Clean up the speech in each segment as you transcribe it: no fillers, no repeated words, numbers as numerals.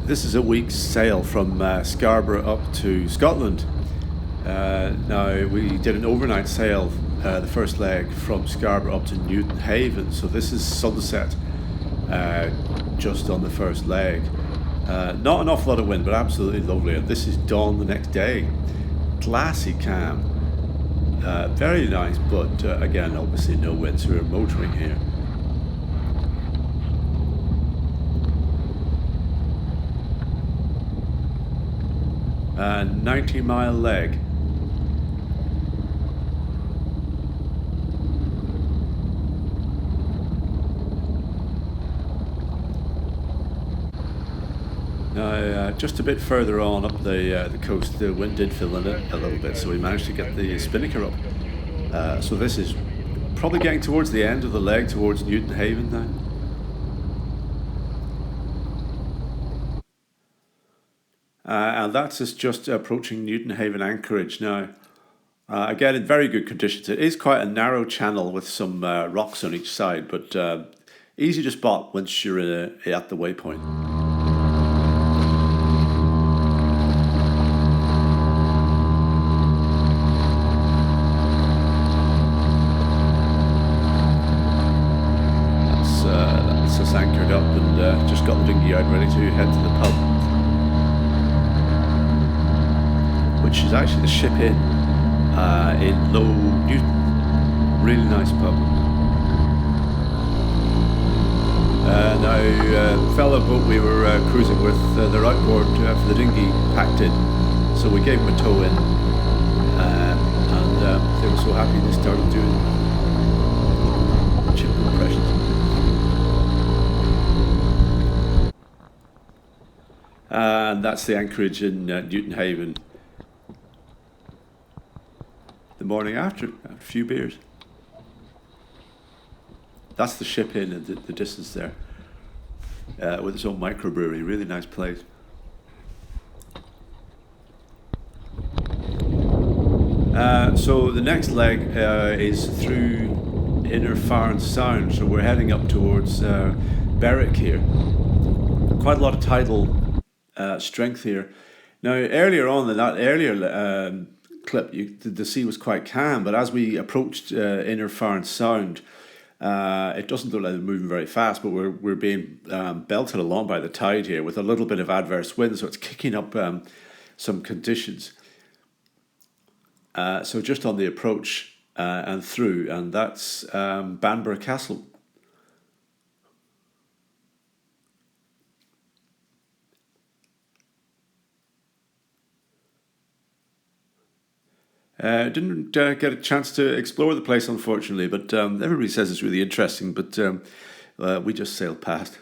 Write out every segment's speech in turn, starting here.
This is a week's sail from Scarborough up to Scotland. Now, we did an overnight sail, the first leg from Scarborough up to Newton Haven. So this is sunset just on the first leg. Not an awful lot of wind, but absolutely lovely. And this is dawn the next day. Glassy calm. Very nice, but again, obviously no wind, so we're motoring here. A 90-mile leg. Now, just a bit further on up the coast, the wind did fill in it a little bit, so we managed to get the spinnaker up. So this is probably getting towards the end of the leg, towards Newton Haven now. And that's us just approaching Newton Haven, Anchorage now. Again, in very good conditions. It is quite a narrow channel with some rocks on each side, but easy to spot once you're at the waypoint. That's us anchored up and just got the dinghy out ready to head to the pub, which is actually the Ship Inn in Low Newton. Really nice pub. Now, fellow boat we were cruising with, their outboard for the dinghy packed in, so we gave them a tow in, and they were so happy they started doing chip impressions. And that's the Anchorage in Newton Haven. The morning after a few beers. That's the Ship Inn in the distance there, with its own microbrewery. Really nice place. So the next leg is through Inner Farne Sound, so we're heading up towards Berwick here. Quite a lot of tidal strength here. Now, earlier on in that earlier clip, the sea was quite calm, but as we approached Inner Farne Sound, it doesn't look like they're moving very fast, but we're being belted along by the tide here with a little bit of adverse wind, so it's kicking up some conditions. So just on the approach and through, and that's Banbury Castle. Didn't get a chance to explore the place, unfortunately, but everybody says it's really interesting, but we just sailed past.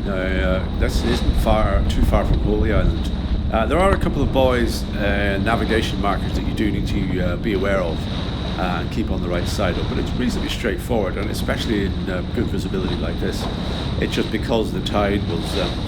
Now, this isn't too far from Holy Island. There are a couple of buoys, navigation markers that you do need to be aware of and keep on the right side of, but it's reasonably straightforward, and especially in good visibility like this. It's just because the tide was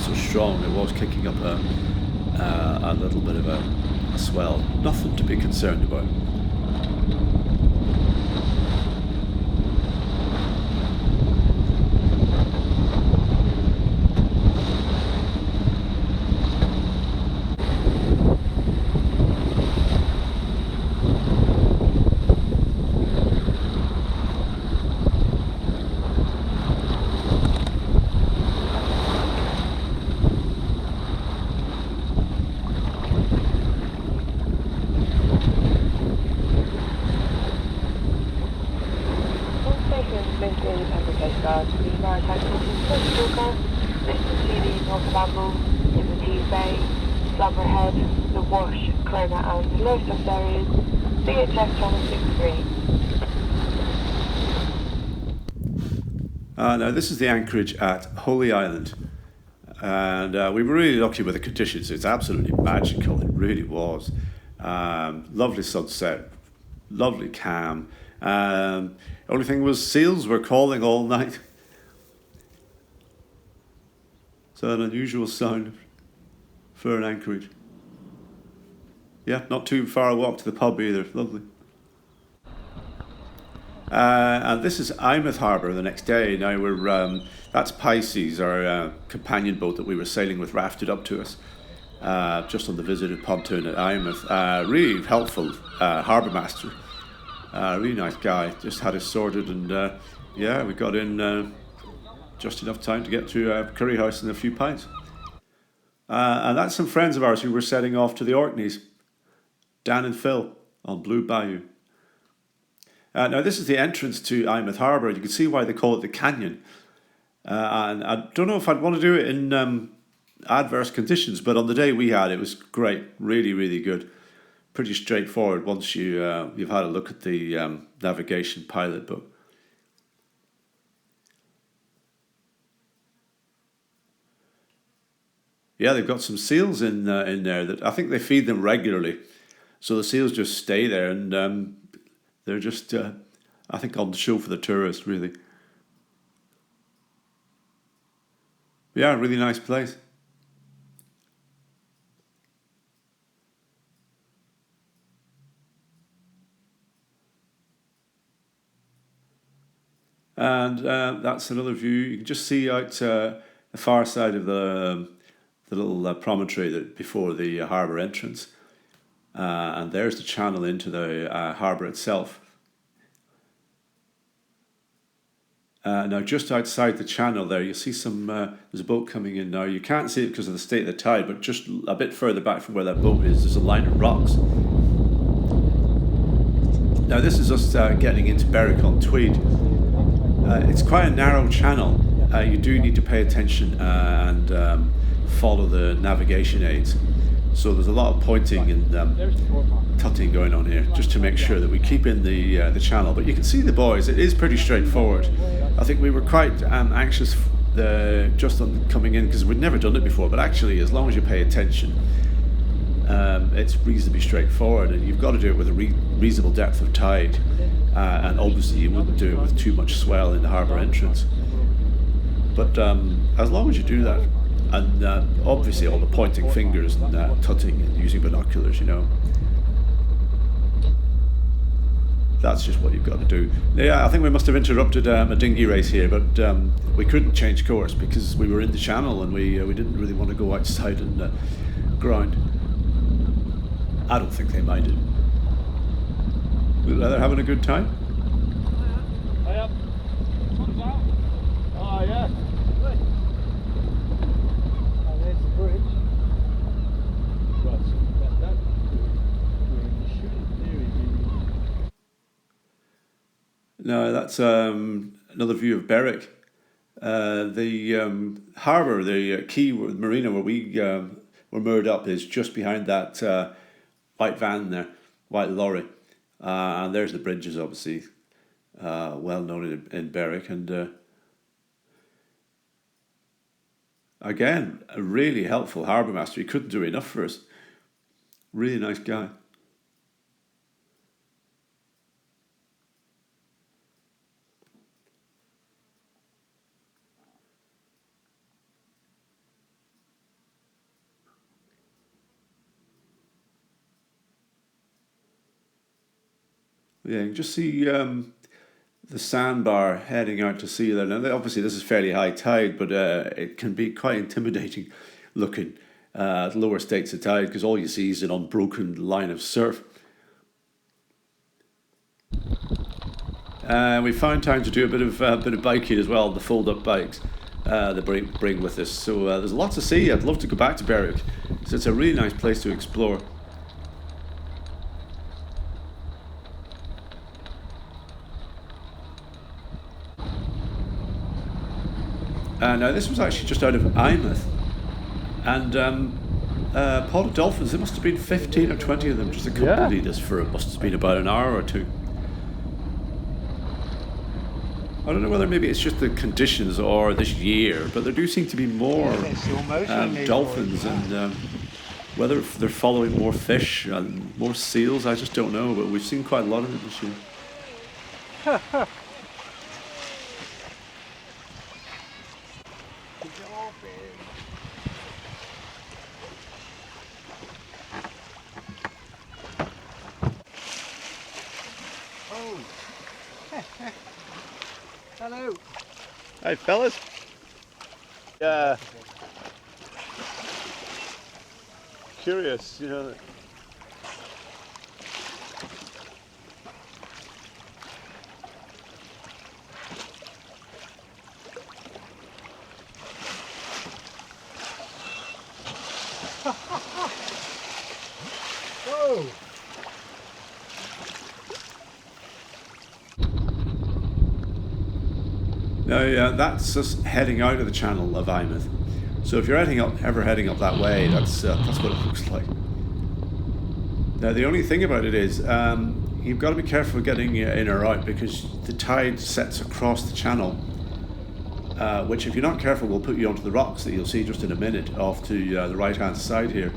so strong, it was kicking up a little bit of a swell. Nothing to be concerned about. Now this is the Anchorage at Holy Island, and we were really lucky with the conditions. It's absolutely magical, it really was. Lovely sunset, lovely calm. Only thing was seals were calling all night. So an unusual sound for an Anchorage. Yeah, not too far a walk to the pub either. Lovely. And this is Einmath Harbour the next day. Now that's Pisces, our companion boat that we were sailing with, rafted up to us just on the visitor pontoon at Einmath. Really helpful harbour master, really nice guy. Just had us sorted, and we got in just enough time to get to Curry House and a few pints. And that's some friends of ours who were setting off to the Orkneys, Dan and Phil on Blue Bayou. Now this is the entrance to Einmath Harbour. You can see why they call it the Canyon. And I don't know if I'd want to do it in adverse conditions, but on the day we had, it was great, really, really good. Pretty straightforward once you've had a look at the navigation pilot book. Yeah, they've got some seals in there that I think they feed them regularly, so the seals just stay there, and they're just I think on the show for the tourists, really. Yeah, really nice place. And that's another view. You can just see out the far side of the little promontory that before the harbour entrance. And there's the channel into the harbour itself. Now just outside the channel there, you see there's a boat coming in now. You can't see it because of the state of the tide, but just a bit further back from where that boat is, there's a line of rocks. Now this is us getting into Berwick on Tweed. It's quite a narrow channel. You do need to pay attention and follow the navigation aids. So there's a lot of pointing and tutting going on here, just to make sure that we keep in the channel. But you can see the buoys. It is pretty straightforward. I think we were quite anxious just on coming in because we'd never done it before. But actually, as long as you pay attention, it's reasonably straightforward. And you've got to do it with a reasonable depth of tide. And obviously, you wouldn't do it with too much swell in the harbour entrance. But as long as you do that, and obviously all the pointing fingers and tutting and using binoculars, that's just what you've got to do. Yeah, I think we must have interrupted a dinghy race here, but we couldn't change course because we were in the channel and we didn't really want to go outside and ground. I don't think they minded. They're having a good time. Oh yeah. There's the bridge. No, that's another view of Berwick. The harbour, the quay, the marina where we were moored up is just behind that white van there, white lorry. And there's the bridges, obviously, well known in Berwick. And again, a really helpful harbour master. He couldn't do enough for us. Really nice guy. Yeah, you can just see the sandbar heading out to sea there. Now, obviously, this is fairly high tide, but it can be quite intimidating looking at lower states of tide because all you see is an unbroken line of surf. We found time to do a bit of biking as well, the fold-up bikes that bring with us. So there's lots to see. I'd love to go back to Berwick. So it's a really nice place to explore. Now this was actually just out of Einmath, and pod of dolphins. There must have been 15 or 20 of them just accompanied us for it must have been about an hour or two. I don't know whether maybe it's just the conditions or this year, but there do seem to be more dolphins, and whether they're following more fish and more seals, I just don't know. But we've seen quite a lot of it this year. Hello. Hey, fellas. Yeah. Curious, you know. Whoa. Now, that's us heading out of the channel of Einmath. So if you're ever heading up that way, that's what it looks like. Now, the only thing about it is you've got to be careful getting in or out because the tide sets across the channel, which, if you're not careful, will put you onto the rocks that you'll see just in a minute off to the right-hand side here,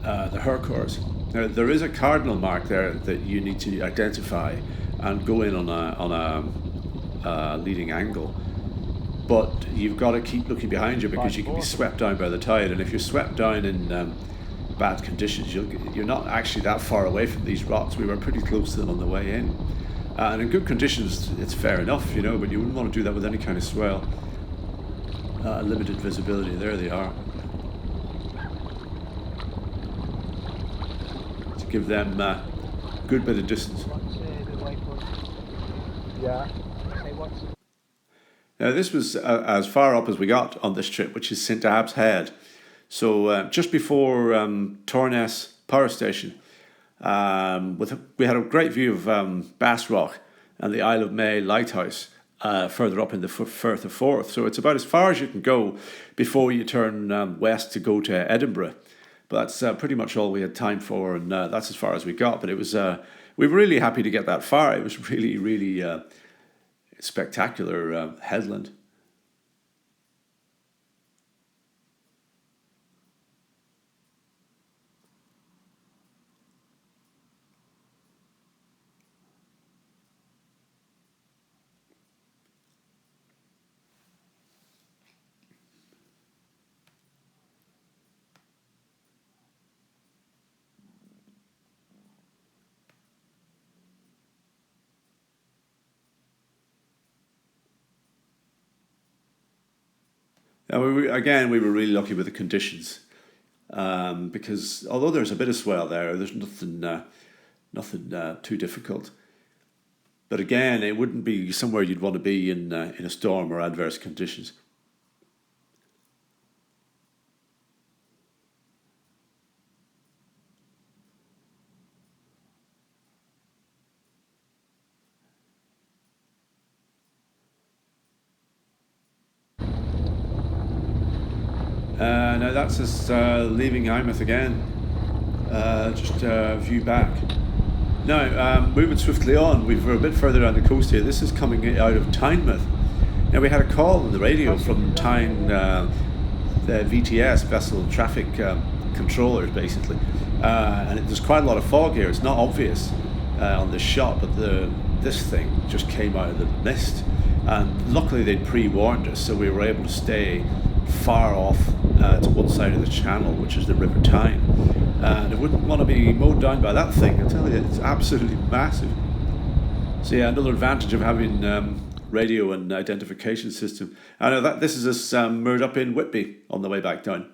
the Hercors. Now, there is a cardinal mark there that you need to identify and go in on a leading angle. But you've got to keep looking behind you because you can be swept down by the tide, and if you're swept down in bad conditions, you're not actually that far away from these rocks. We were pretty close to them on the way in. And in good conditions, it's fair enough, you know, but you wouldn't want to do that with any kind of swell. Limited visibility, there they are. To give them a good bit of distance. What's the waypoint? Yeah. Say what's Now, this was as far up as we got on this trip, which is St. Abb's Head. So just before Torness Power Station, we had a great view of Bass Rock and the Isle of May Lighthouse further up in the Firth of Forth. So it's about as far as you can go before you turn west to go to Edinburgh. But that's pretty much all we had time for, and that's as far as we got. But it was we were really happy to get that far. It was really, really spectacular headland. And we were really lucky with the conditions because although there's a bit of swell there, there's nothing too difficult. But again, it wouldn't be somewhere you'd want to be in a storm or adverse conditions. Now that's us leaving Einmath again, just a view back. Now, moving swiftly on, we're a bit further down the coast here. This is coming out of Tynemouth. Now, we had a call on the radio from Tyne, the VTS, Vessel Traffic Controllers, basically. And there's quite a lot of fog here. It's not obvious on this shot, but this thing just came out of the mist. And luckily, they'd pre-warned us, so we were able to stay far off to one side of the channel, which is the River Tyne. And I wouldn't want to be mowed down by that thing. I tell you, it's absolutely massive. So yeah, another advantage of having radio and identification system. I know that this is us moored up in Whitby on the way back down.